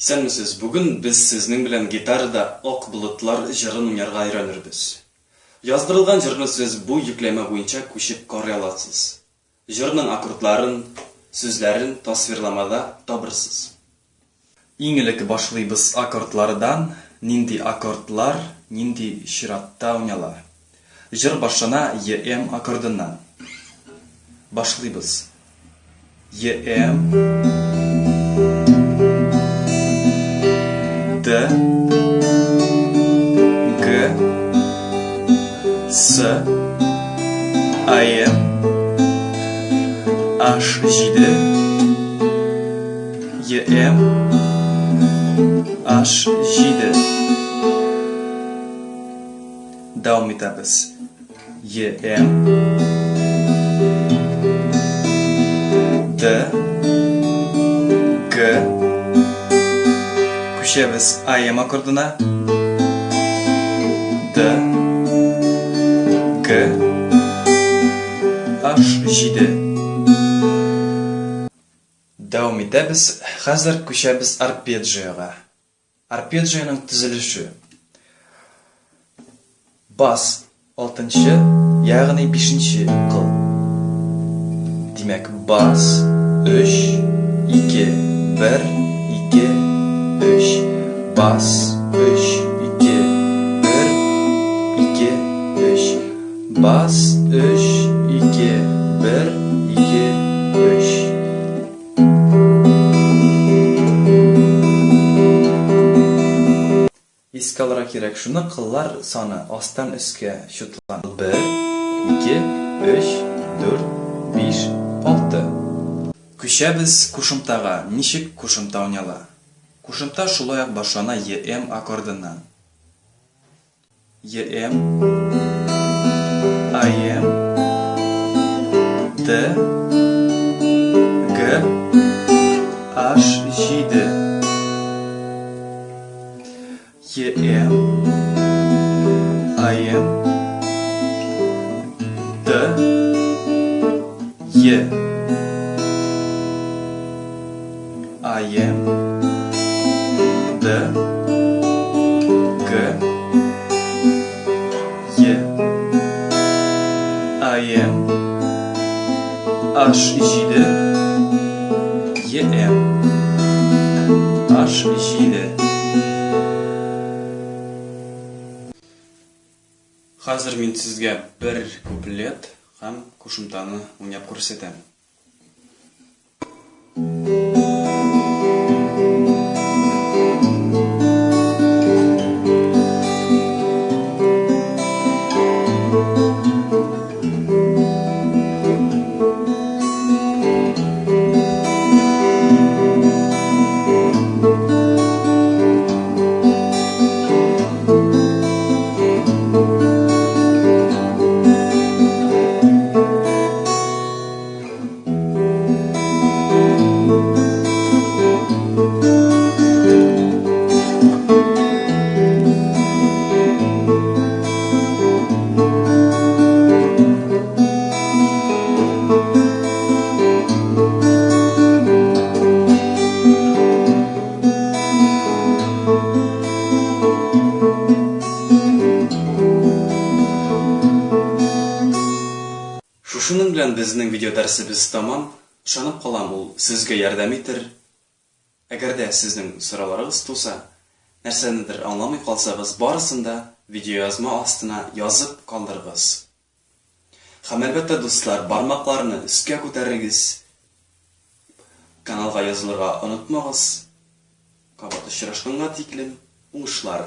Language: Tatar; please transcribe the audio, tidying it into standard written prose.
Исәнмесез, бүген без сезнең белән гитарада ак болытлар җырын уйнарга өйрәнербез. Яздырылган җырны сез бу йөкләмә буенча күчеп карый аласыз. Җырның аккордларын, сүзләрен тасвирламада табырсыз. Иң элек башлыйбыз аккордлардан, нинди аккордлар, нинди чиратта уйнала. Җыр башлана EM аккордыннан. Башлыйбыз. EM D G S AM H7 EM H7 Davam etamiz. EM D G Күчәбез AM аккордына. D G H7 Davam etamiz. Хәзер күчәбез арпеджиога. Арпеджионың төзелеше. Бас 6-нчы, ягъни 5-нче кыл. Димәк, бас 3 2 1 2 3. Бас 3 2 1 2 3. Бас 3 2 1 2 3. Искә алырга кирәк, шуны кыллар саны астан өскә чутлан. 1 2 3 4 5 6. Күчәбез кушымтага. Ничек кушымта уйнала? Кушымта шулай ук башлана EM аккордыннан. EM AM D G H7 EM AM D Y AM D G Y AM H7 EM H7. Хәзер мин сезгә бер куплет һәм кушымтаны уйнап күрсәтәм. Шуның белән безнең видео дәресебез тәмам. Ышанып калам, ул сезгә ярдәм итер. Әгәр дә сезнең сорауларыгыз туса, нәрсәнедер аңламый калсагыз, барысын да видео язма астына язып калдырыгыз. Һәм әлбәттә, дуслар, бармакларны өскә күтәрегез. Каналга язылырга онытмагыз. Кабат очрашканга тиклем уңышлар.